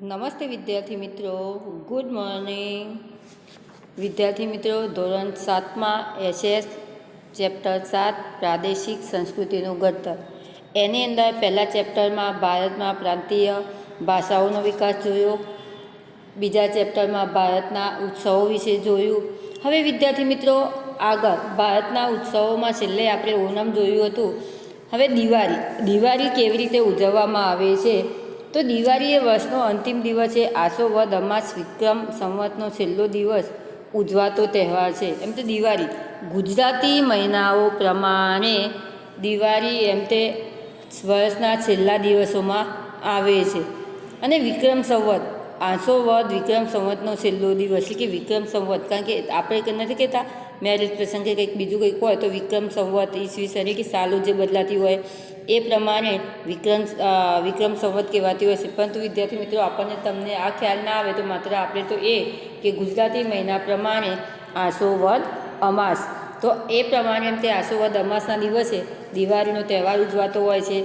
નમસ્તે વિદ્યાર્થી મિત્રો, ગુડ મોર્નિંગ. વિદ્યાર્થી મિત્રો, ધોરણ 7માં એસએસ ચેપ્ટર 7 પ્રાદેશિક સંસ્કૃતિનું ઘડતર, એની અંદર પહેલા ચેપ્ટરમાં ભારતમાં પ્રાંતીય ભાષાઓનો વિકાસ જોયો. બીજા ચેપ્ટરમાં ભારતના ઉત્સવો વિશે જોયું. હવે વિદ્યાર્થી મિત્રો, આગળ ભારતના ઉત્સવોમાં છેલ્લે આપણે ઓણમ જોયું હતું. હવે દિવાળી કેવી રીતે ઉજવવામાં આવે છે? તો દિવાળી એ વર્ષનો અંતિમ દિવસ છે. આસો વદ અમાસ વિક્રમ સંવતનો છેલ્લો દિવસ ઉજવાતો તહેવાર છે. એમ તો દિવાળી ગુજરાતી મહિનાઓ પ્રમાણે દિવાળી એમ તે વર્ષના છેલ્લા દિવસોમાં આવે છે. અને વિક્રમ સંવત આસો વદ વિક્રમ સંવતનો છેલ્લો દિવસ એટલે કે વિક્રમ સંવત, કારણ કે આપણે નથી કહેતા મેરેજ પ્રસંગે કંઈક બીજું કંઈક હોય તો વિક્રમ સંવત ઈસવીસન કે સાલો જે બદલાતી હોય એ પ્રમાણે વિક્રમ સંવત કહેવાતી હોય છે. પરંતુ વિદ્યાર્થી મિત્રો, આપણને તમને આ ખ્યાલ ના આવે તો માત્ર આપણે તો એ કે ગુજરાતી મહિના પ્રમાણે આસો વદ અમાસ, તો એ પ્રમાણે એમ તે આસો વદ અમાસના દિવસે દિવાળીનો તહેવાર ઉજવાતો હોય છે.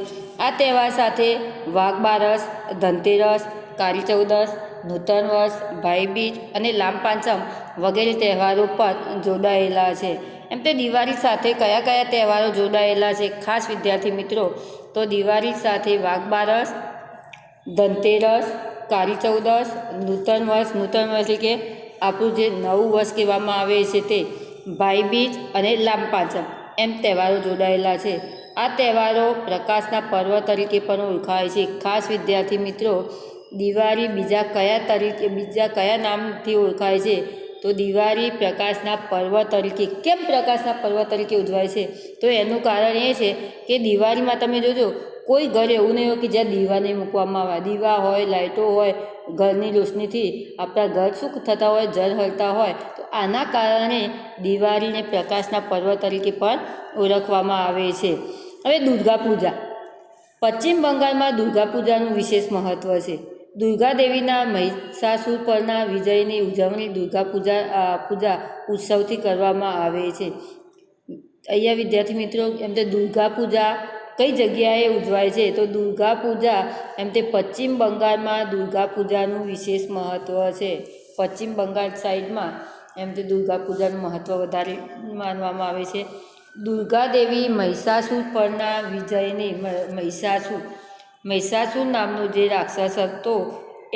આ તહેવાર સાથે વાઘ બારસ, ધનતેરસ, કાળી ચૌદસ, નૂતન વર્ષ, ભાઈબીજ અને લાંબ પાંચમ વગેરે તહેવારો પર જોડાયેલા છે. એમ તે દિવાળી સાથે કયા કયા તહેવારો જોડાયેલા છે ખાસ વિદ્યાર્થી મિત્રો? તો દિવાળી સાથે વાઘ બારસ, ધનતેરસ, કાળી ચૌદસ, નૂતન વર્ષ એટલે કે આપણું જે નવું વર્ષ કહેવામાં આવે છે તે, ભાઈબીજ અને લાંબ પાંચમ એમ તહેવારો જોડાયેલા છે. આ તહેવારો પ્રકાશના પર્વ તરીકે પણ ઓળખાય છે. ખાસ વિદ્યાર્થી મિત્રો, દિવાળી બીજા કયા નામથી ઓળખાય છે? તો દિવાળી પ્રકાશના પર્વ તરીકે. કેમ પ્રકાશના પર્વ તરીકે ઉજવાય છે? તો એનું કારણ એ છે કે દિવાળીમાં તમે જોજો, કોઈ ઘર એવું નહીં હોય કે જ્યાં દીવા નહીં મૂકવામાં આવે. દીવા હોય, લાઇટો હોય, ઘરની રોશનીથી આપણા ઘર શું થતા હોય, ઝળહળતા હોય. તો આના કારણે દિવાળીને પ્રકાશના પર્વ તરીકે પણ ઓળખવામાં આવે છે. હવે દુર્ગા પૂજા. પશ્ચિમ બંગાળમાં દુર્ગા પૂજાનું વિશેષ મહત્ત્વ છે. દુર્ગા દેવીના મહિષાસુર પરના વિજયની ઉજવણી દુર્ગા પૂજા ઉત્સવથી કરવામાં આવે છે. અહીંયા વિદ્યાર્થી મિત્રો, એમ તે દુર્ગા પૂજા કઈ જગ્યાએ ઉજવાય છે? તો દુર્ગા પૂજા એમ તે પશ્ચિમ બંગાળમાં દુર્ગા પૂજાનું વિશેષ મહત્ત્વ છે. પશ્ચિમ બંગાળ સાઈડમાં એમ તે દુર્ગા પૂજાનું મહત્ત્વ વધારે માનવામાં આવે છે. દુર્ગા દેવી મહિષાસુર પરના વિજયની મહિષાસુર નામનો જે રાક્ષસ હતો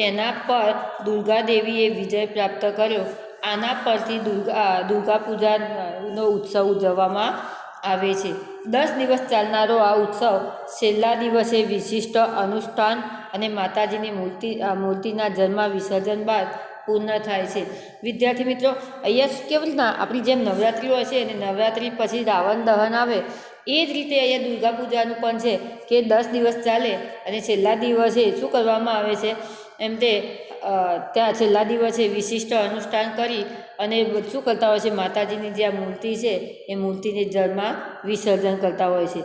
એના પર દુર્ગા દેવીએ વિજય પ્રાપ્ત કર્યો. આના પરથી દુર્ગા પૂજાનો ઉત્સવ ઉજવવામાં આવે છે. 10 દિવસ ચાલનારો આ ઉત્સવ છેલ્લા દિવસે વિશિષ્ટ અનુષ્ઠાન અને માતાજીની મૂર્તિના જન્મ વિસર્જન બાદ પૂર્ણ થાય છે. વિદ્યાર્થી મિત્રો, અહીંયા કેવી રીતના આપણી જેમ નવરાત્રિ હોય છે અને નવરાત્રિ પછી રાવણ દહન આવે, એ જ રીતે અહીંયા દુર્ગા પૂજાનું પણ છે કે 10 દિવસ ચાલે અને છેલ્લા દિવસે શું કરવામાં આવે છે? એમ તે ત્યાં છેલ્લા દિવસે વિશિષ્ટ અનુષ્ઠાન કરી અને શું કરતા હોય છે? માતાજીની જે આ મૂર્તિ છે એ મૂર્તિને જળમાં વિસર્જન કરતા હોય છે.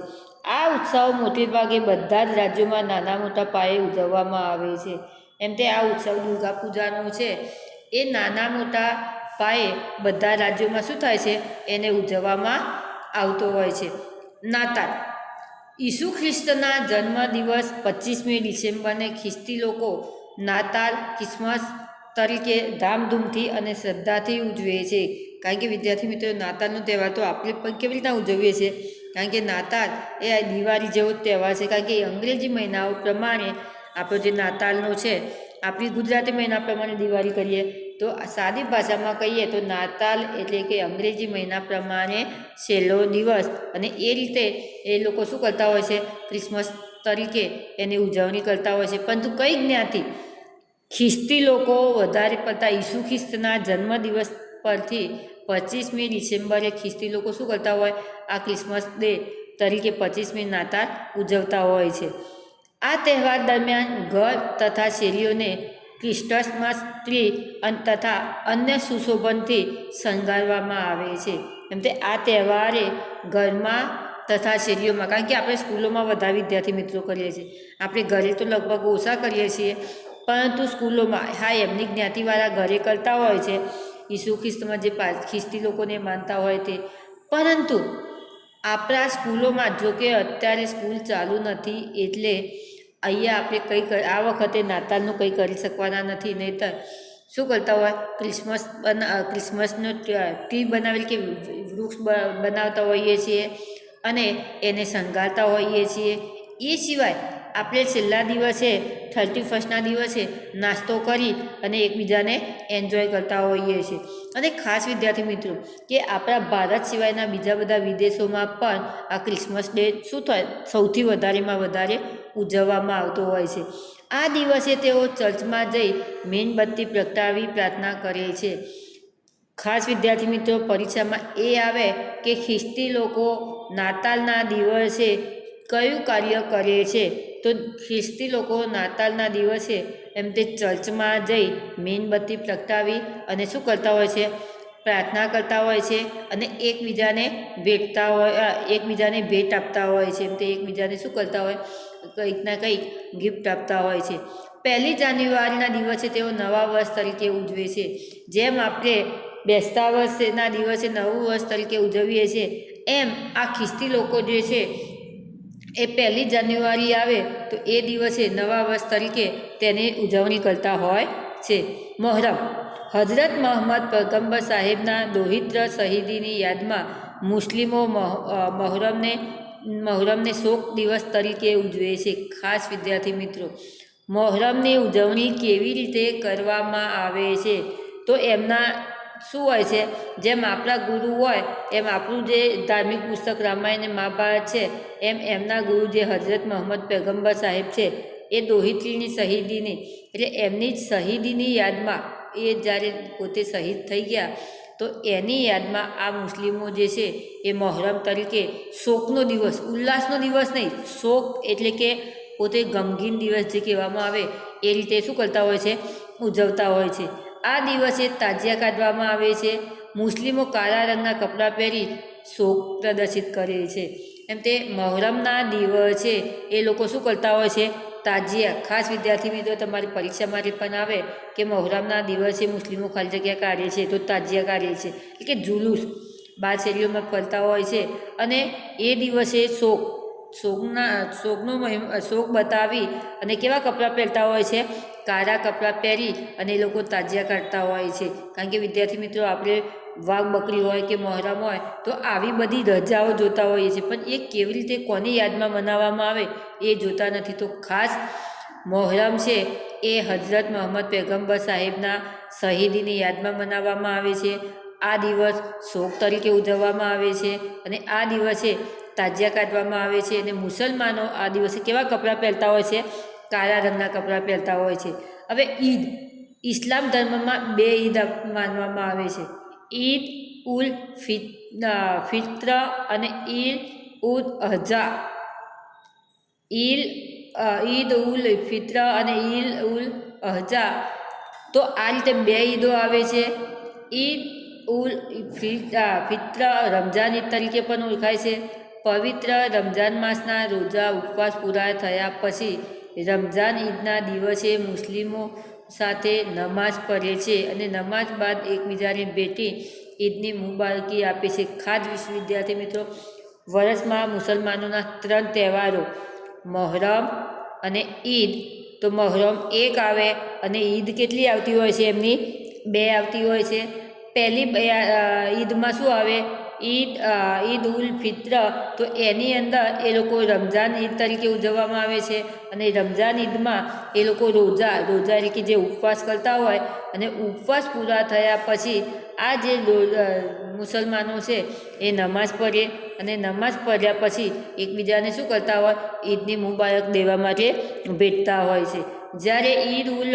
આ ઉત્સવ મોટે ભાગે બધા જ રાજ્યોમાં નાના મોટા પાયે ઉજવવામાં આવે છે. એમ તે આ ઉત્સવ દુર્ગા પૂજાનો છે એ નાના મોટા પાયે બધા રાજ્યોમાં શું થાય છે? એને ઉજવવામાં આવતો હોય છે. નાતાલ. ઈસુ ખ્રિસ્તના જન્મદિવસ 25મી ડિસેમ્બરને ખ્રિસ્તી લોકો નાતાલ, ક્રિસમસ તરીકે ધામધૂમથી અને શ્રદ્ધાથી ઉજવે છે. કારણ કે વિદ્યાર્થી મિત્રો, નાતાલનો તહેવાર તો આપણે પણ કેવી રીતના ઉજવીએ છીએ? કારણ કે નાતાલ એ આ દિવાળી જેવો જ તહેવાર છે. કારણ કે અંગ્રેજી મહિનાઓ પ્રમાણે આપણો જે નાતાલનો છે, આપણી ગુજરાતી મહિના પ્રમાણે દિવાળી કરીએ તો સાદી ભાષામાં કહીએ તો નાતાલ એટલે કે અંગ્રેજી મહિના પ્રમાણે છેલ્લો દિવસ. અને એ રીતે એ લોકો શું કરતા હોય છે? ક્રિસમસ તરીકે એની ઉજવણી કરતા હોય છે. પરંતુ કઈ જ્ઞાતિ? ખ્રિસ્તી લોકો વધારે પડતા ઈસુ ખ્રિસ્તના જન્મદિવસ પરથી 25મી ડિસેમ્બરે ખ્રિસ્તી લોકો શું કરતા હોય? આ ક્રિસમસ ડે તરીકે 25મી નાતાલ ઉજવતા હોય છે. આ તહેવાર દરમિયાન ઘર તથા શેરીઓને ક્રિસમસ ટ્રી તથા અન્ય સુશોભનથી શણગારવામાં આવે છે. એમ તે આ તહેવારે ઘરમાં તથા શેરીઓમાં, કારણ કે આપણે સ્કૂલોમાં બધા વિદ્યાર્થી મિત્રો કરીએ છીએ, આપણે ઘરે તો લગભગ ઓછા કરીએ છીએ, પરંતુ સ્કૂલોમાં હા એમની જ્ઞાતિવાળા ઘરે કરતા હોય છે ઈસુ ખ્રિસ્તમાં જે ખ્રિસ્તી લોકોને માનતા હોય તે. પરંતુ આપણા સ્કૂલોમાં, જો કે અત્યારે સ્કૂલ ચાલુ નથી એટલે અહીંયા આપણે આ વખતે નાતાલનું કંઈ કરી શકવાના નથી. નહીંતર શું કરતા હોય, ક્રિસમસનો ટ્રી બનાવેલ કે વૃક્ષ બનાવતા હોઈએ છીએ અને એને શણગારતા હોઈએ છીએ. એ સિવાય આપણે છેલ્લા દિવસે 31 દિવસે નાસ્તો કરી અને એકબીજાને એન્જોય કરતા હોઈએ છીએ. અને ખાસ વિદ્યાર્થી મિત્રો કે આપણા ભારત સિવાયના બીજા બધા વિદેશોમાં પણ આ ક્રિસમસ ડે શું થાય, સૌથી વધારેમાં વધારે ઉજવવામાં આવતો હોય છે. આ દિવસે તેઓ ચર્ચમાં જઈ મીણબત્તી પ્રગટાવી પ્રાર્થના કરે છે. ખાસ વિદ્યાર્થી મિત્રો પરીક્ષામાં એ આવે કે ખ્રિસ્તી લોકો નાતાલના દિવસે કયું કાર્ય કરે છે, તો ખ્રિસ્તી લોકો નાતાલના દિવસે એમ તે ચર્ચમાં જઈ મીણબત્તી પ્રગટાવી અને શું કરતા હોય છે, પ્રાર્થના કરતા હોય છે અને એકબીજાને એકબીજાને ભેટ આપતા હોય છે. એમ તે એકબીજાને શું કરતા હોય, કંઈક ના કંઈક ગિફ્ટ આપતા હોય છે. 1 જાન્યુઆરીના દિવસે તેઓ નવા વર્ષ તરીકે ઉજવે છે. જેમ આપણે બેસતા વર્ષના દિવસે નવું વર્ષ તરીકે ઉજવીએ છીએ, એમ આ ખ્રિસ્તી લોકો જે છે એ 1 જાન્યુઆરી આવે તો એ દિવસે નવા વર્ષ તરીકે તેની ઉજવણી કરતા હોય છે. મહોરમ, હઝરત મોહમ્મદ પયગંબર સાહેબના દોહિત્ર શહીદીની યાદમાં મુસ્લિમો મહોરમને શોક દિવસ તરીકે ઉજવે છે. ખાસ વિદ્યાર્થી મિત્રો મહોરમની ઉજવણી કેવી રીતે કરવામાં આવે છે, તો એમના શું હોય છે, જેમ આપણા ગુરુ હોય એમ આપણું જે ધાર્મિક પુસ્તક રામાયણ અને મહાભારત છે, એમ એમના ગુરુ જે હઝરત મોહમ્મદ પયગંબર સાહેબ છે એ દોહિત્રીની શહીદીની એટલે એમની જ શહીદીની યાદમાં એ જ્યારે પોતે શહીદ થઈ ગયા તો એની યાદમાં આ મુસ્લિમો જે છે એ મહોરમ તરીકે શોકનો દિવસ, ઉલ્લાસનો દિવસ નહીં, શોક એટલે કે પોતે ગમગીન દિવસ જે કહેવામાં આવે એ રીતે શું કરતા હોય છે, ઉજવતા હોય છે. આ દિવસે તાજિયા કાઢવામાં આવે છે. મુસ્લિમો કાળા રંગના કપડાં પહેરી શોક પ્રદર્શિત કરે છે. એમ તે મહોરમના દિવસે એ લોકો શું કરતા હોય છે, તાજિયા. ખાસ વિદ્યાર્થી મિત્રો તમારી પરીક્ષા માટે પણ આવે કે મહોરમના દિવસે મુસ્લિમો ખાલી જગ્યા કાઢે છે તો તાજિયા કાઢે છે, એટલે કે જુલુસ બાર શેરીઓમાં ફરતા હોય છે અને એ દિવસે શોક બતાવી અને કેવા કપડાં પહેરતા હોય છે, કાળા કપડાં પહેરી અને એ લોકો તાજિયા કાઢતા હોય છે. કારણ કે વિદ્યાર્થી મિત્રો આપણે વાઘ બકરી હોય કે મહોરમ હોય તો આવી બધી રજાઓ જોતા હોઈએ છીએ, પણ એ કેવી રીતે કોની યાદમાં મનાવવામાં આવે એ જોતા નથી. તો ખાસ મહોરમ છે એ હઝરત મોહમ્મદ પયગંબર સાહેબના શહીદીની યાદમાં મનાવવામાં આવે છે. આ દિવસ શોક તરીકે ઉજવવામાં આવે છે અને આ દિવસે તાજિયા કાઢવામાં આવે છે. અને મુસલમાનો આ દિવસે કેવા કપડાં પહેરતા હોય છે, કાળા રંગના કપડાં પહેરતા હોય છે. હવે ઈદ, ઇસ્લામ ધર્મમાં 2 ઈદ માનવામાં આવે છે, ઈદ ઉલ ફિત્ર અને ઈદ ઉલ અઝા. ઈદ ઉલ ફિત્ર અને ઈદ ઉલ અઝા, તો આ રીતે 2 ઈદો આવે છે. ઈદ ઉલ ફિત્ર રમઝાન ઈદ તરીકે પણ ઓળખાય છે. પવિત્ર રમઝાન માસના રોજા ઉપવાસ પૂરા થયા પછી રમઝાન ઈદના દિવસે મુસ્લિમો સાથે નમાઝ પઢે છે અને નમાઝ બાદ એકબીજાને ભેટી ઈદની મુબારકી આપે છે. ખાસ વિદ્યાર્થી મિત્રો વર્ષમાં મુસલમાનોના 3 તહેવારો મહોરમ અને ઈદ. તો મહોરમ 1 આવે અને ઈદ કેટલી આવતી હોય છે, એમની 2 આવતી હોય છે. પહેલી ઈદમાં શું આવે, ઈદ ઉલ ફિત્ર, તો એની અંદર એ લોકો રમઝાન ઈદ તરીકે ઉજવવામાં આવે છે અને રમઝાન ઈદમાં એ લોકો રોજા એટલે જે ઉપવાસ કરતા હોય અને ઉપવાસ પૂરા થયા પછી આ જે મુસલમાનો છે એ નમાઝ પઢે અને નમાઝ પઢ્યા પછી એકબીજાને શું કરતા હોય, ઈદની મુબારક દેવા માટે ભેટતા હોય છે. જ્યારે ઈદ ઉલ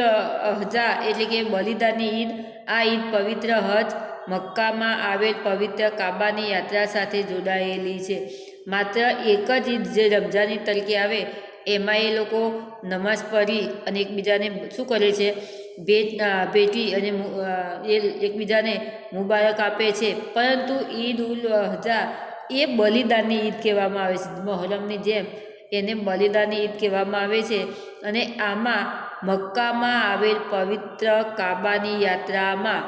અઝા એટલે કે બલિદાનની ઈદ, આ ઈદ પવિત્ર હજ મક્કામાં આવેલ પવિત્ર કાબાની યાત્રા સાથે જોડાયેલી છે. માત્ર એક જ ઈદ જે રમઝાન ઈદ તરીકે આવે એમાં એ લોકો નમાઝ પઢી અને એકબીજાને શું કરે છે, ભેટી અને એકબીજાને મુબારક આપે છે. પરંતુ ઈદ ઉલ અઝા એ બલિદાનની ઈદ કહેવામાં આવે છે. મહોરમની જેમ એને બલિદાનની ઈદ કહેવામાં આવે છે અને આમાં મક્કામાં આવેલ પવિત્ર કાબાની યાત્રામાં,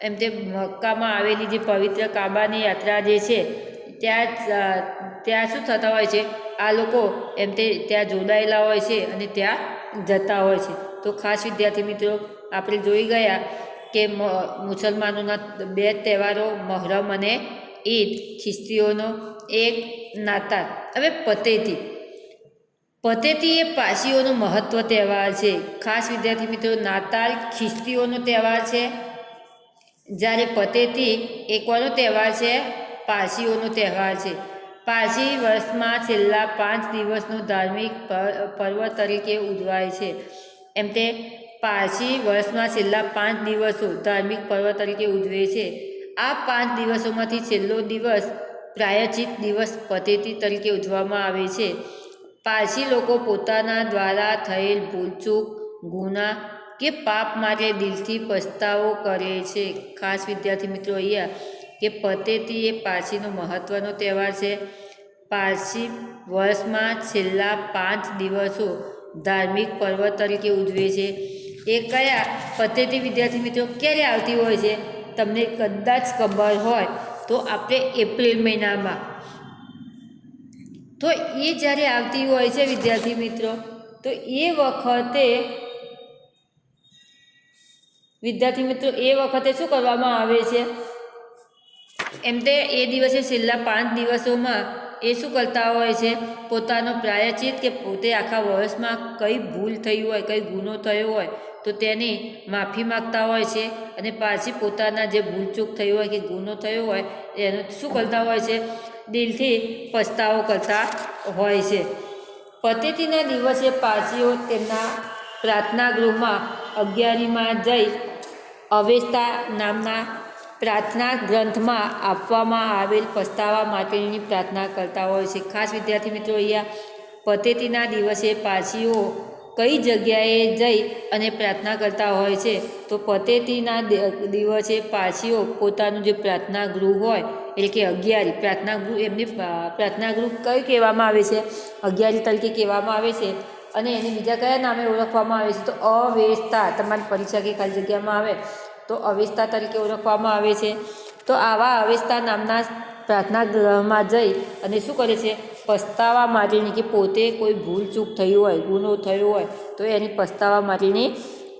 એમ તે મક્કામાં આવેલી જે પવિત્ર કાબાની યાત્રા જે છે ત્યાં શું થતા હોય છે, આ લોકો એમ તે ત્યાં જોડાયેલા હોય છે અને ત્યાં જતા હોય છે. તો ખાસ વિદ્યાર્થી મિત્રો આપણે જોઈ ગયા કે મુસલમાનોના 2 તહેવારો મહોરમ અને ઈદ, ખ્રિસ્તીઓનો એક નાતાલ. હવે પતેતી એ પારસીઓનો મહત્વ તહેવાર છે. ખાસ વિદ્યાર્થી મિત્રો નાતાલ ખ્રિસ્તીઓનો તહેવાર છે, જ્યારે પતેતી એ કોનો તહેવાર છે? પારસીઓનો તહેવાર છે. પારસી વર્ષમાં છેલ્લા 5 દિવસનો ધાર્મિક પર્વ તરીકે ઉજવાય છે. એમ તે પારસી વર્ષમાં છેલ્લા 5 દિવસો ધાર્મિક પર્વ તરીકે ઉજવે છે. આ 5 દિવસોમાંથી છેલ્લો દિવસ પ્રાયશ્ચિત દિવસ પતેતી તરીકે ઉજવવામાં આવે છે. પારસી લોકો પોતાના દ્વારા થયેલ ભૂલચૂક, ગુના કે પાપ માટે દિલથી પસ્તાવો કરે છે. ખાસ વિદ્યાર્થી મિત્રો અહીંયા કે પતેતી એ પારસીનો મહત્ત્વનો તહેવાર છે. પારસી વર્ષમાં છેલ્લા 5 દિવસો ધાર્મિક પર્વ તરીકે ઉજવે છે. એ કયા પતેતી વિદ્યાર્થી મિત્રો ક્યારે આવતી હોય છે? તમને કદાચ ખબર હોય તો આપણે એપ્રિલ મહિનામાં, તો એ જ્યારે આવતી હોય છે વિદ્યાર્થી મિત્રો, તો એ વખતે શું કરવામાં આવે છે? એમ તે એ દિવસે છેલ્લા 5 દિવસોમાં એ શું કરતા હોય છે? પોતાનો પ્રાયશ્ચિત કે પોતે આખા વર્ષમાં કઈ ભૂલ થઈ હોય, કઈ ગુનો થયો હોય તો તેની માફી માગતા હોય છે. અને પાછી પોતાના જે ભૂલચૂક થઈ હોય કે ગુનો થયો હોય એનો શું કરતા હોય છે? દિલથી પસ્તાવો કરતા હોય છે. પતેતીના દિવસે પારસીઓ તેમના પ્રાર્થના ગૃહમાં 11માં જઈ અવેસ્તા નામના પ્રાર્થના ગ્રંથમાં આપવામાં આવેલ પસ્તાવા માટેની પ્રાર્થના કરતા હોય છે. ખાસ વિદ્યાર્થી મિત્રો અહીંયા પતેતીના દિવસે પારસીઓ કઈ જગ્યાએ જઈ અને પ્રાર્થના કરતા હોય છે? તો પતેતીના દિવસે પારસીઓ પોતાનું જે પ્રાર્થના ગૃહ હોય, એટલે કે અગિયારી પ્રાર્થના ગૃહ, એમને પ્રાર્થના ગૃહ કઈ કહેવામાં આવે છે? અગિયારી તરીકે કહેવામાં આવે છે. અને એની બીજા કયા નામે ઓળખવામાં આવે છે? તો અવેસ્તા. તમારી પરીક્ષા કે ખાલી જગ્યામાં આવે તો અવેસ્તા તરીકે ઓળખવામાં આવે છે. તો આવા અવેસ્તા નામના પ્રાર્થના ગૃહમાં જઈ અને શું કરે છે? પસ્તાવા માટેની, કે પોતે કોઈ ભૂલચૂક થઈ હોય, ગુનો થયો હોય તો એની પસ્તાવા માટેની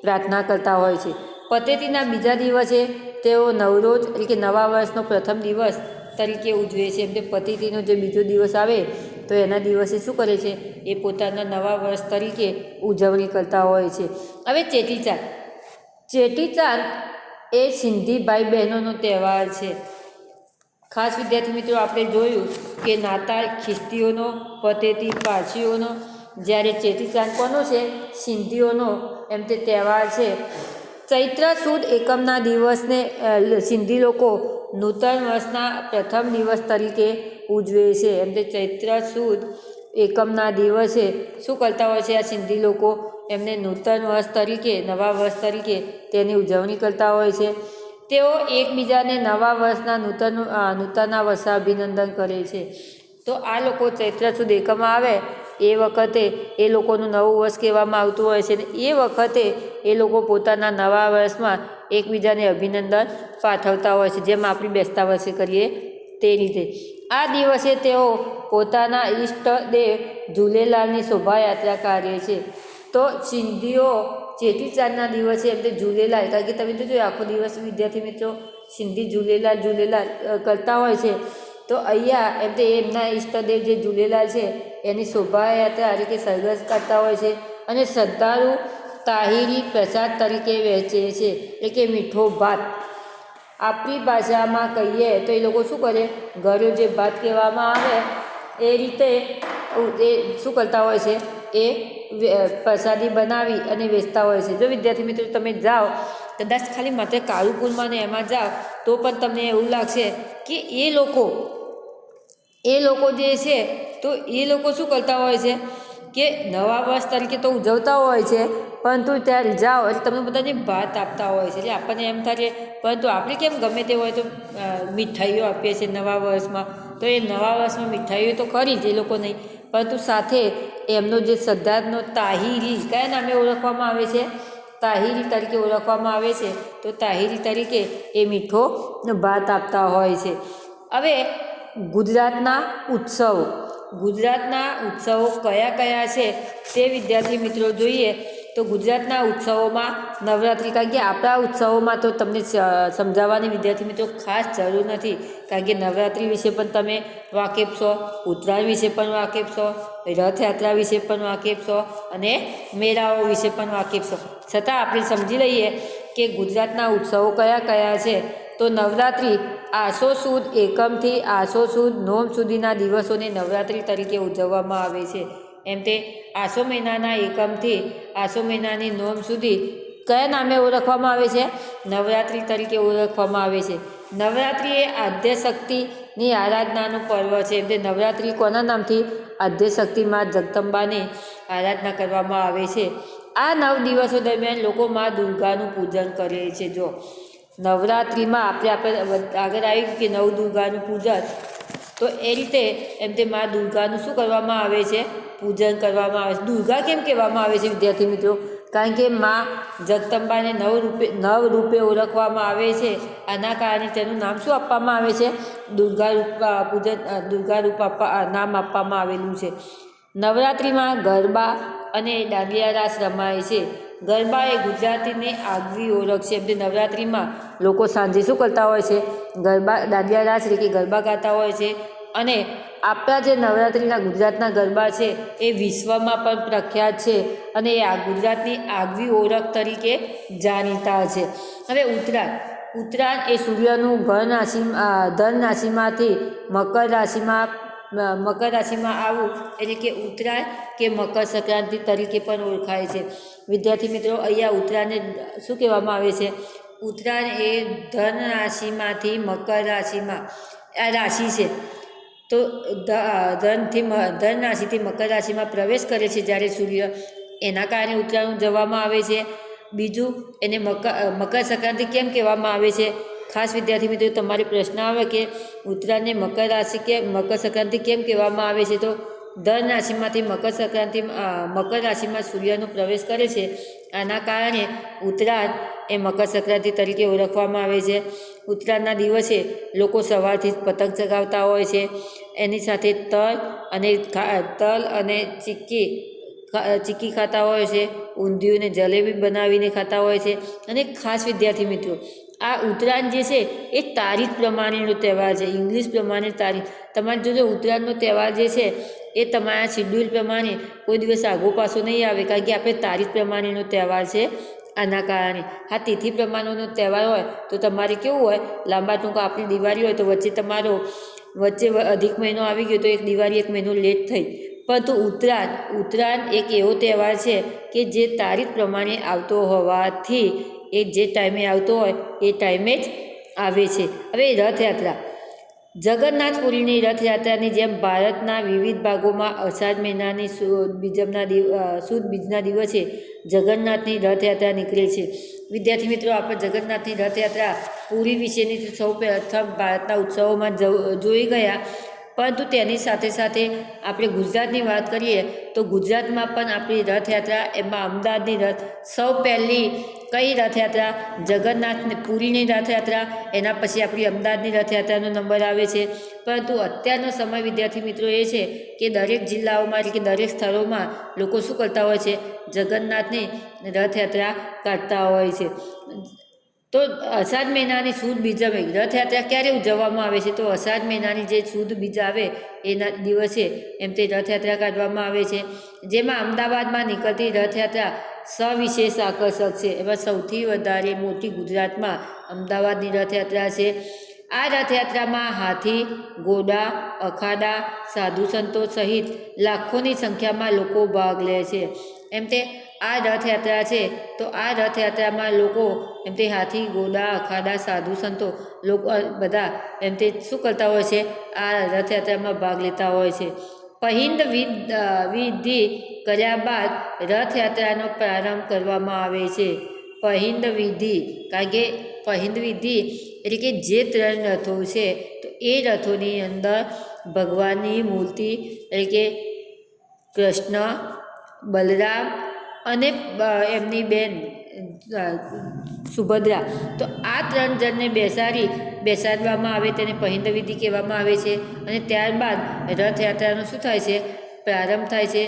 પ્રાર્થના કરતા હોય છે. પતેતીના બીજા દિવસે તેઓ નવરોજ, એટલે કે નવા વર્ષનો પ્રથમ દિવસ તરીકે ઉજવે છે. એમ કે પતેતીનો જે બીજો દિવસ આવે તો એના દિવસે શું કરે છે? એ પોતાના નવા વર્ષ તરીકે ઉજવણી કરતા હોય છે. હવે ચેટીચાંદ એ સિંધી ભાઈ બહેનોનો તહેવાર છે. ખાસ વિદ્યાર્થી મિત્રો આપણે જોયું કે નાતાલ ખ્રિસ્તીઓનો, પતેતી પારસીઓનો, જ્યારે ચેટીચાંદ કોનો છે? સિંધીઓનો એમ તે તહેવાર છે. ચૈત્ર સુદ એકમના દિવસને સિંધી લોકો નૂતન વર્ષના પ્રથમ દિવસ તરીકે ઉજવે છે. એમ તે ચૈત્ર સુદ એકમના દિવસે શું કરતા હોય છે આ સિંધી લોકો? એમને નૂતન વર્ષ તરીકે, નવા વર્ષ તરીકે તેની ઉજવણી કરતા હોય છે. તેઓ એકબીજાને નવા વર્ષના નૂતનના વર્ષાભિનંદન કરે છે. તો આ લોકો ચૈત્ર સુદ એકમ આવે એ વખતે એ લોકોનું નવું વર્ષ કહેવામાં આવતું હોય છે. એ વખતે એ લોકો પોતાના નવા વર્ષમાં એકબીજાને અભિનંદન પાઠવતા હોય છે, જેમ આપણે બેસતા વર્ષે કરીએ તે રીતે. આ દિવસે તેઓ પોતાના ઈષ્ટદેવ ઝૂલેલાલની શોભાયાત્રા કાઢે છે. તો સિંધીઓ ચેટીચાંદના દિવસે એમ તે ઝૂલેલાલ, કારણ કે તમે જોજો આખો દિવસ વિદ્યાર્થી મિત્રો સિંધી ઝૂલેલાલ કરતા હોય છે. તો અહીંયા એમ તે એમના ઈષ્ટદેવ જે ઝૂલેલાલ છે એની શોભાયાત્રા એટલે કે સરઘસ કાઢતા હોય છે. અને શ્રદ્ધાળુ તાહીરી પ્રસાદ તરીકે વહેંચે છે, એટલે કે મીઠો ભાત. આપણી ભાષામાં કહીએ તો એ લોકો શું કરે? ઘરે જે ભાત કહેવામાં આવે એ રીતે એ શું કરતા હોય છે? એ પ્રસાદી બનાવી અને વેચતા હોય છે. જો વિદ્યાર્થી મિત્રો તમે જાઓ કદાચ ખાલી માત્ર કાળુપુરમાં ને એમાં જાઓ તો પણ તમને એવું લાગશે કે એ લોકો જે છે તો એ લોકો શું કરતા હોય છે કે નવા વર્ષ તરીકે તો ઉજવતા હોય છે, પરંતુ ત્યારે જાઓ એટલે તમને બધાને ભાત આપતા હોય છે. એટલે આપણને એમ થાય, પરંતુ આપણે કેમ ગમે તે હોય તો મીઠાઈઓ આપીએ છીએ નવા વર્ષમાં, તો એ નવા વર્ષમાં મીઠાઈઓ તો ખરી જ એ લોકો નહીં, પરંતુ સાથે એમનો જે શ્રદ્ધાનો તાહીરી કયા નામે ઓળખવામાં આવે છે? તાહીરી તરીકે ઓળખવામાં આવે છે. તો તાહીરી તરીકે એ મીઠો ભાત આપતા હોય છે. હવે ગુજરાતના ઉત્સવો. ગુજરાતના ઉત્સવો કયા કયા છે તે વિદ્યાર્થી મિત્રો જોઈએ તો ગુજરાતના ઉત્સવોમાં નવરાત્રિ, કારણ કે આપણા ઉત્સવોમાં તો તમને સમજાવવાની વિદ્યાર્થી મિત્રો ખાસ જરૂર નથી, કારણ કે નવરાત્રિ વિશે પણ તમે વાકેફ છો, ઉત્તરાયણ વિશે પણ વાકેફ છો, રથયાત્રા વિશે પણ વાકેફ છો અને મેળાઓ વિશે પણ વાકેફ છો. છતાં આપણે સમજી લઈએ કે ગુજરાતના ઉત્સવો કયા કયા છે. તો નવરાત્રિ આસો સુદ એકમથી આસો સુદ નોમ સુધીના દિવસોને નવરાત્રિ તરીકે ઉજવવામાં આવે છે. એમ તે આસો મહિનાના એકમથી આસો મહિનાની નોમ સુધી કયા નામે ઓળખવામાં આવે છે? નવરાત્રિ તરીકે ઓળખવામાં આવે છે. નવરાત્રિ એ આદ્યશક્તિની આરાધનાનું પર્વ છે. એમ તે નવરાત્રિ કોના નામથી? આદ્યશક્તિ માં જગદંબાની આરાધના કરવામાં આવે છે. આ 9 દિવસો દરમિયાન લોકો મા દુર્ગાનું પૂજન કરે છે. જો નવરાત્રિમાં આપણે આગળ આવી કે નવ દુર્ગાનું પૂજન, તો એ રીતે એમ તે મા દુર્ગાનું શું કરવામાં આવે છે? પૂજન કરવામાં આવે છે. દુર્ગા કેમ કહેવામાં આવે છે વિદ્યાર્થી મિત્રો? કારણ કે મા જગદંબાને નવ રૂપે ઓળખવામાં આવે છે. આના કારણે તેનું નામ શું આપવામાં આવે છે? દુર્ગા રૂપ નામ આપવામાં આવેલું છે. નવરાત્રિમાં ગરબા અને દાંડિયા રાસ રમાય છે. ગરબા એ ગુજરાતીની આગવી ઓળખ છે. એમ નવરાત્રિમાં લોકો સાંજે શું કરતા હોય છે? દાંડિયા રાસ એટલે કે ગરબા ગાતા હોય છે. અને આપણા જે નવરાત્રિના ગુજરાતના ગરબા છે એ વિશ્વમાં પણ પ્રખ્યાત છે અને એ ગુજરાતની આગવી ઓળખ તરીકે જાણીતા છે. હવે ઉત્તરાયણ એ સૂર્યનું ધન રાશિમાંથી મકર રાશિમાં આવવું એટલે કે ઉત્તરાયણ કે મકર સંક્રાંતિ તરીકે પણ ઓળખાય છે. વિદ્યાર્થી મિત્રો, અહીંયા ઉત્તરાયણને શું કહેવામાં આવે છે? ઉત્તરાયણ એ ધન રાશિમાંથી મકર રાશિમાં આ રાશિ છે. તો ધન રાશિથી મકર રાશિમાં પ્રવેશ કરે છે જ્યારે સૂર્ય, એના કારણે ઉત્તરાયણ ઉજવવામાં આવે છે. બીજું, એને મકર સંક્રાંતિ કેમ કહેવામાં આવે છે? ખાસ વિદ્યાર્થી મિત્રો તમારે પ્રશ્ન આવે કે ઉત્તરાયણને મકર સંક્રાંતિ કેમ કહેવામાં આવે છે? તો ધન રાશિમાંથી મકર રાશિમાં સૂર્યનો પ્રવેશ કરે છે. આના કારણે ઉત્તરાયણ એ મકર સંક્રાંતિ તરીકે ઓળખવામાં આવે છે. ઉત્તરાયણના દિવસે લોકો સવારથી જ પતંગ ચગાવતા હોય છે. એની સાથે તલ અને ચીક્કી ખાતા હોય છે. ઊંધિયું ને જલેબી બનાવીને ખાતા હોય છે. અને ખાસ વિદ્યાર્થી મિત્રો, આ ઉત્તરાયણ જે છે એ તારીખ પ્રમાણેનો તહેવાર છે. ઇંગ્લિશ પ્રમાણે તારીખ તમારે જોજો, ઉત્તરાયણનો તહેવાર જે છે એ તમારા શિડ્યુલ પ્રમાણે કોઈ દિવસ આગો પાછો નહીં આવે, કારણ કે આપણે તારીખ પ્રમાણેનો તહેવાર છે. આના કારણે તિથિ પ્રમાણેનો તહેવાર હોય તો તમારે કેવું હોય, લાંબા ટૂંકા આપણી દિવાળી હોય તો વચ્ચે અધિક મહિનો આવી ગયો તો એક દિવાળી 1 મહિનો લેટ થઈ. પરંતુ ઉત્તરાયણ એક એવો તહેવાર છે કે જે તારીખ પ્રમાણે આવતો હોવાથી એ જે ટાઈમે આવતો હોય એ ટાઈમે જ આવે છે. હવે રથયાત્રા. જગન્નાથપુરીની રથયાત્રાની જેમ ભારતના વિવિધ ભાગોમાં અષાઢ મહિનાની સુદ બીજના દિવસે જગન્નાથની રથયાત્રા નીકળે છે. વિદ્યાર્થી મિત્રો, આપણે જગન્નાથની રથયાત્રા પુરી વિશેની સૌ પ્રથમ ભારતના ઉત્સવોમાં જોઈ ગયા, પરંતુ તેની સાથે સાથે આપણે ગુજરાતની વાત કરીએ તો ગુજરાતમાં પણ આપણી રથયાત્રા, એમાં અમદાવાદની સૌ પહેલી કઈ રથયાત્રા? પુરીની રથયાત્રા. એના પછી આપણી અમદાવાદની રથયાત્રાનો નંબર આવે છે. પરંતુ અત્યારનો સમય વિદ્યાર્થી મિત્રો એ છે કે દરેક જિલ્લાઓમાં એટલે કે દરેક સ્થળોમાં લોકો શું કરતા હોય છે? જગન્નાથની રથયાત્રા કાઢતા હોય છે. તો અષાઢ મહિનાની સુદ બીજમે રથયાત્રા ક્યારે ઉજવવામાં આવે છે? તો અષાઢ મહિનાની જે સુદ બીજ આવે એના દિવસે એમ તે રથયાત્રા કાઢવામાં આવે છે. જેમાં અમદાવાદમાં નીકળતી રથયાત્રા સવિશેષ આકર્ષક છે. એમાં સૌથી વધારે મોટી ગુજરાતમાં અમદાવાદની રથયાત્રા છે. આ રથયાત્રામાં હાથી, ઘોડા, અખાડા, સાધુ સંતો સહિત લાખોની સંખ્યામાં લોકો ભાગ લે છે. એમ તે આ રથયાત્રા છે તો આ રથયાત્રામાં લોકો એમ તે હાથી, ઘોડા, અખાડા, સાધુ સંતો લોકો બધા એમ તે શું કરતા હોય છે? આ રથયાત્રામાં ભાગ લેતા હોય છે. પહિંદ વિધિ કર્યા બાદ રથયાત્રાનો પ્રારંભ કરવામાં આવે છે. પહિંદ વિધિ, કારણ કે પહિંદ વિધિ એટલે કે જે 3 રથો છે તો એ રથોની અંદર ભગવાનની મૂર્તિ એટલે કે કૃષ્ણ, બલરામ અને એમની બેન સુભદ્રા. તો આ 3 જણને બેસાડવામાં આવે, તેને પહિંદ વિધિ કહેવામાં આવે છે. અને ત્યારબાદ રથયાત્રાનો શું થાય છે? પ્રારંભ થાય છે.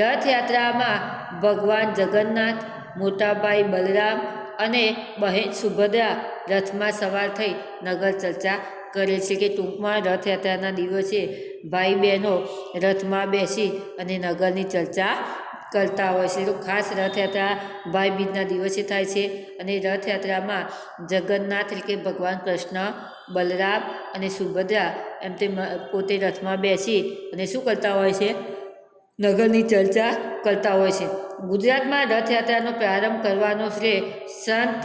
રથયાત્રામાં ભગવાન જગન્નાથ, મોટાભાઈ બલરામ અને બહેન સુભદ્રા રથમાં સવાર થઈ નગર ચર્ચા કરે છે. કે ટૂંકમાં રથયાત્રાના દિવસે ભાઈ બહેનો રથમાં બેસી અને નગરની ચર્ચા કરતા હોય છે. તો ખાસ રથયાત્રા ભાઈ બીજના દિવસે થાય છે. અને રથયાત્રામાં જગન્નાથ એટલે કે ભગવાન કૃષ્ણ, બલરામ અને સુભદ્રા એમ તે પોતે રથમાં બેસી અને શું કરતા હોય છે? નગરની ચર્ચા કરતા હોય છે. ગુજરાતમાં રથયાત્રાનો પ્રારંભ કરવાનો શ્રેય સંત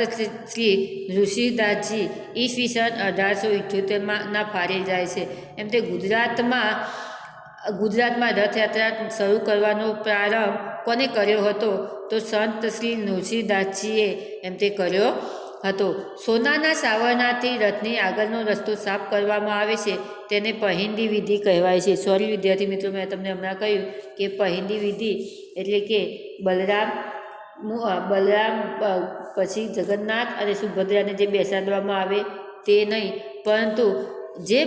શ્રી ઋષિદાસજી ઈસવીસન 1878 ફાળે જાય છે. એમ તે ગુજરાતમાં રથયાત્રા શરૂ કરવાનો પ્રારંભ કોને કર્યો હતો? તો સંત શ્રી ઋષિદાસજીએ એમ તે કર્યો હતો. સોનાના સાવરણાથી રથની આગળનો રસ્તો સાફ કરવામાં આવે છે, તેને પહિંદી વિધિ કહેવાય છે. સોરી વિદ્યાર્થી મિત્રો, મેં તમને હમણાં કહ્યું કે પહિંદી વિધિ એટલે કે બલરામ પછી જગન્નાથ અને સુભદ્રાને જે બેસાડવામાં આવે તે નહીં, પરંતુ જે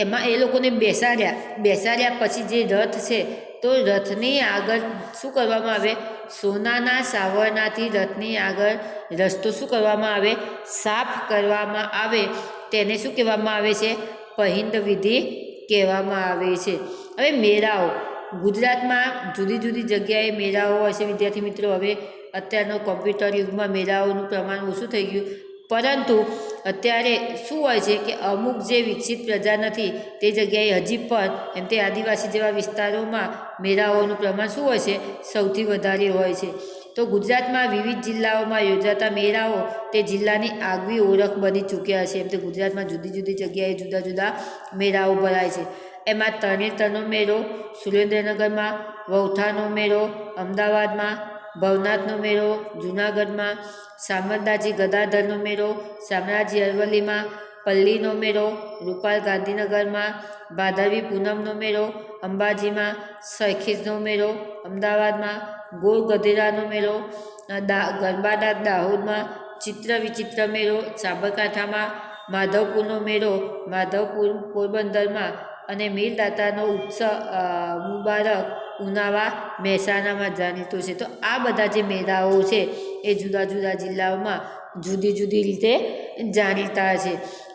એમાં એ લોકોને બેસાડ્યા પછી જે રથ છે, તો રથની આગળ શું કરવામાં આવે? સોનાના સાવરણાથી રથની આગળ રસ્તો શું કરવામાં આવે? સાફ કરવામાં આવે. તેને શું કહેવામાં આવે છે? પહિંદ વિધિ કહેવામાં આવે છે. હવે મેળાઓ. ગુજરાતમાં જુદી જુદી જગ્યાએ મેળાઓ હોય છે વિદ્યાર્થી મિત્રો. હવે અત્યારનો કોમ્પ્યુટર યુગમાં મેળાઓનું પ્રમાણ ઓછું થઈ ગયું, પરંતુ અત્યારે શું હોય છે કે અમુક જે વિકસિત પ્રજા નથી તે જગ્યાએ હજી પણ એમ તે આદિવાસી જેવા વિસ્તારોમાં મેળાઓનું પ્રમાણ શું હોય છે? સૌથી વધારે હોય છે. તો ગુજરાતમાં વિવિધ જિલ્લાઓમાં યોજાતા મેળાઓ તે જિલ્લાની આગવી ઓળખ બની ચૂક્યા છે. એમ તો ગુજરાતમાં જુદી જુદી જગ્યાએ જુદા જુદા મેળાઓ ભરાય છે. એમાં તરણેતરનો મેળો સુરેન્દ્રનગરમાં, વૌઠાનો મેળો અમદાવાદમાં, ભવનાથનો મેળો જૂનાગઢમાં, શામળદાજી ગદાધરનો મેળો શામળાજી અરવલ્લીમાં, પલ્લીનો મેળો રૂપાલ ગાંધીનગરમાં, ભાદરવી પૂનમનો મેળો અંબાજીમાં, સરખેજનો મેળો અમદાવાદમાં, ગોળ ગધેડાનો મેળો ગરબાડા દાહોદમાં, ચિત્ર વિચિત્ર મેળો સાબરકાંઠામાં, માધવપુરનો મેળો માધવપુર પોરબંદરમાં અને મીરદાતાનો ઉત્સવ મુબારક ઉનાવા મહેસાણામાં જાણીતો છે. તો આ બધા જે મેળાઓ છે એ જુદા જુદા જિલ્લાઓમાં જુદી જુદી રીતે જાણીતા છે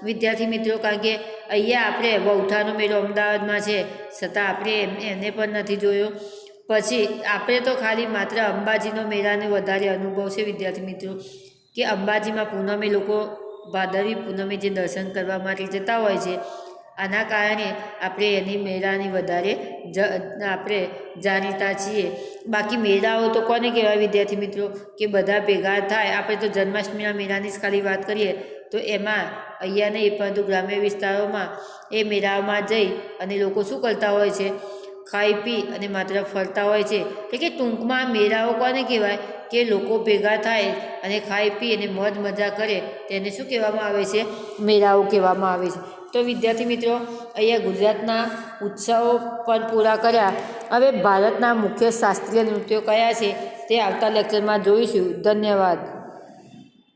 વિદ્યાર્થી મિત્રો. કારણ કે અહીંયા આપણે વૌઠાનો મેળો અમદાવાદમાં છે, છતાં આપણે એને પણ નથી જોયો. પછી આપણે તો ખાલી માત્ર અંબાજીનો મેળાને વધારે અનુભવ છે વિદ્યાર્થી મિત્રો, કે અંબાજીમાં પૂનમે લોકો ભાદરવી પૂનમે જે દર્શન કરવા માટે જતા હોય છે, આના કારણે આપણે એની મેળાની વધારે આપણે જાણીતા છીએ. બાકી મેળાઓ તો કોને કહેવાય વિદ્યાર્થી મિત્રો, કે બધા ભેગા થાય. આપણે તો જન્માષ્ટમીના મેળાની જ ખાલી વાત કરીએ તો એમાં અહીંયા નહીં પરંતુ ગ્રામ્ય વિસ્તારોમાં એ મેળાઓમાં જઈ અને લોકો શું કરતા હોય છે? ખાઈ પી અને માત્ર ફરતા હોય છે. એટલે કે ટૂંકમાં મેળાઓ કોને કહેવાય? કે લોકો ભેગા થાય અને ખાઈ પી અને મોજ મજા કરે, તેને શું કહેવામાં આવે છે? મેળાઓ કહેવામાં આવે છે. તો વિદ્યાર્થી મિત્રો, અહીંયા ગુજરાતના ઉત્સવો પણ પૂરા કર્યા. હવે ભારતના મુખ્ય શાસ્ત્રીય નૃત્યો કયા છે તે આવતા લેક્ચરમાં જોઈશું. ધન્યવાદ.